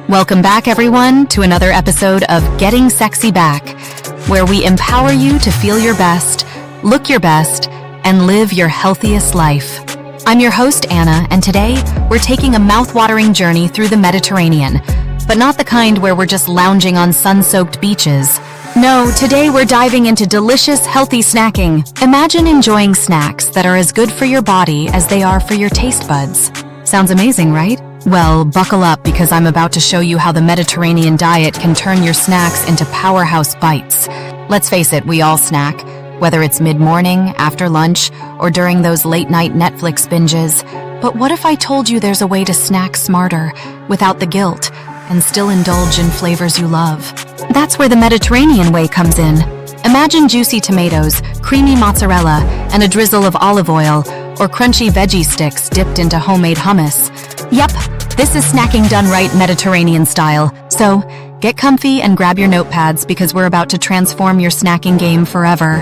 Welcome back, everyone, to another episode of Getting Sexy Back, where we empower you to feel your best, look your best, and live your healthiest life. I'm your host, Anna, and today we're taking a mouth-watering journey through the Mediterranean, but not the kind where we're just lounging on sun-soaked beaches. No, today we're diving into delicious, healthy snacking. Imagine enjoying snacks that are as good for your body as they are for your taste buds. Sounds amazing, right? Well, buckle up because I'm about to show you how the Mediterranean diet can turn your snacks into powerhouse bites. Let's face it, we all snack, whether it's mid-morning, after lunch, or during those late-night Netflix binges. But what if I told you there's a way to snack smarter, without the guilt, and still indulge in flavors you love? That's where the Mediterranean way comes in. Imagine juicy tomatoes, creamy mozzarella, and a drizzle of olive oil, or crunchy veggie sticks dipped into homemade hummus. Yep, this is snacking done right Mediterranean style. So, get comfy and grab your notepads because we're about to transform your snacking game forever.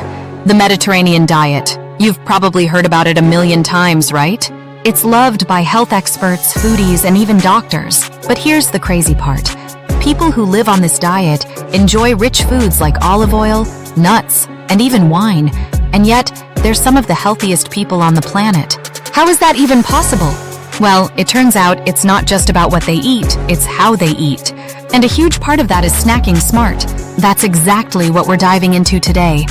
The Mediterranean diet. You've probably heard about it a million times, right? It's loved by health experts, foodies, and even doctors. But here's the crazy part. People who live on this diet enjoy rich foods like olive oil, nuts, and even wine. And yet, they're some of the healthiest people on the planet. How is that even possible? Well, it turns out it's not just about what they eat, it's how they eat. And a huge part of that is snacking smart. That's exactly what we're diving into today.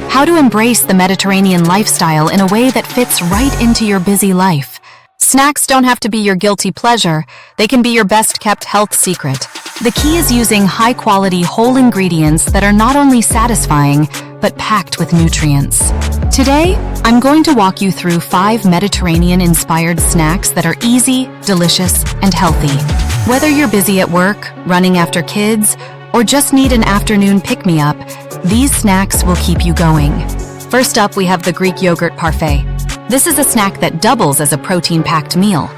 How to embrace the Mediterranean lifestyle in a way that fits right into your busy life. Snacks don't have to be your guilty pleasure. They can be your best-kept health secret. The key is using high-quality whole ingredients that are not only satisfying, but packed with nutrients. Today, I'm going to walk you through 5 Mediterranean-inspired snacks that are easy, delicious, and healthy. Whether you're busy at work, running after kids, or just need an afternoon pick-me-up, these snacks will keep you going. First up, we have the Greek yogurt parfait. This is a snack that doubles as a protein-packed meal.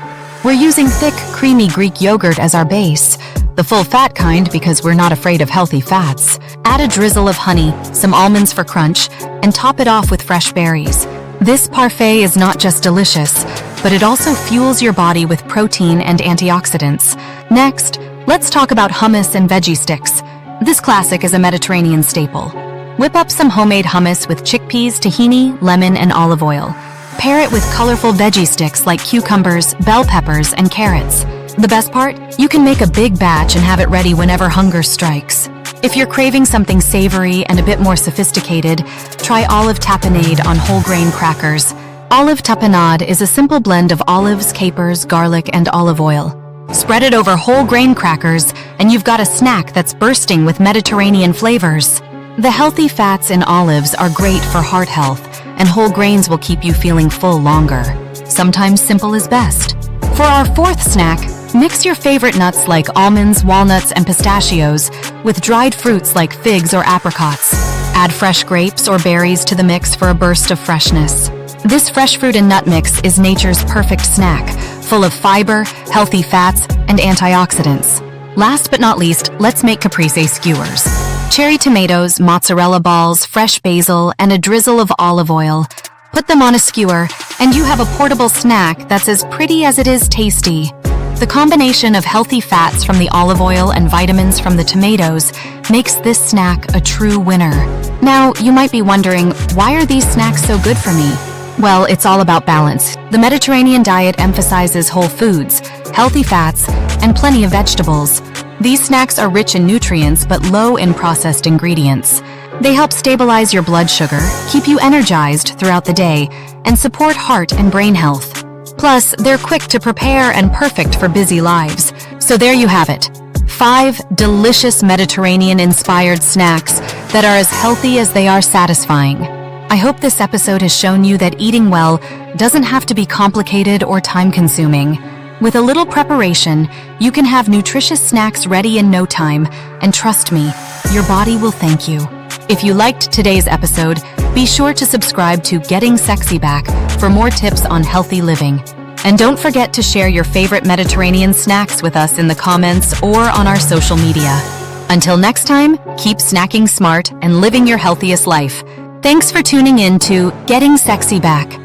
We're using thick, creamy Greek yogurt as our base, the full-fat kind because we're not afraid of healthy fats. Add a drizzle of honey, some almonds for crunch, and top it off with fresh berries. This parfait is not just delicious, but it also fuels your body with protein and antioxidants. Next, let's talk about hummus and veggie sticks. This classic is a Mediterranean staple. Whip up some homemade hummus with chickpeas, tahini, lemon, and olive oil. Pair it with colorful veggie sticks like cucumbers, bell peppers, and carrots. The best part? You can make a big batch and have it ready whenever hunger strikes. If you're craving something savory and a bit more sophisticated, try olive tapenade on whole grain crackers. Olive tapenade is a simple blend of olives, capers, garlic, and olive oil. Spread it over whole grain crackers, and you've got a snack that's bursting with Mediterranean flavors. The healthy fats in olives are great for heart health, and whole grains will keep you feeling full longer. Sometimes simple is best. For our 4th snack, mix your favorite nuts like almonds, walnuts, and pistachios with dried fruits like figs or apricots. Add fresh grapes or berries to the mix for a burst of freshness. This fresh fruit and nut mix is nature's perfect snack, full of fiber, healthy fats, and antioxidants. Last but not least, let's make caprese skewers. Cherry tomatoes, mozzarella balls, fresh basil, and a drizzle of olive oil. Put them on a skewer, and you have a portable snack that's as pretty as it is tasty. The combination of healthy fats from the olive oil and vitamins from the tomatoes makes this snack a true winner. Now, you might be wondering, why are these snacks so good for me? Well, it's all about balance. The Mediterranean diet emphasizes whole foods, healthy fats, and plenty of vegetables. These snacks are rich in nutrients but low in processed ingredients. They help stabilize your blood sugar, keep you energized throughout the day, and support heart and brain health. Plus, they're quick to prepare and perfect for busy lives. So there you have it. 5 delicious Mediterranean-inspired snacks that are as healthy as they are satisfying. I hope this episode has shown you that eating well doesn't have to be complicated or time-consuming. With a little preparation, you can have nutritious snacks ready in no time, and trust me, your body will thank you. If you liked today's episode, be sure to subscribe to Getting Sexy Back for more tips on healthy living. And don't forget to share your favorite Mediterranean snacks with us in the comments or on our social media. Until next time, keep snacking smart and living your healthiest life. Thanks for tuning in to Getting Sexy Back.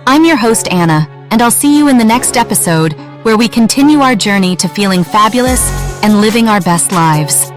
I'm your host, Anna, and I'll see you in the next episode where we continue our journey to feeling fabulous, and living our best lives.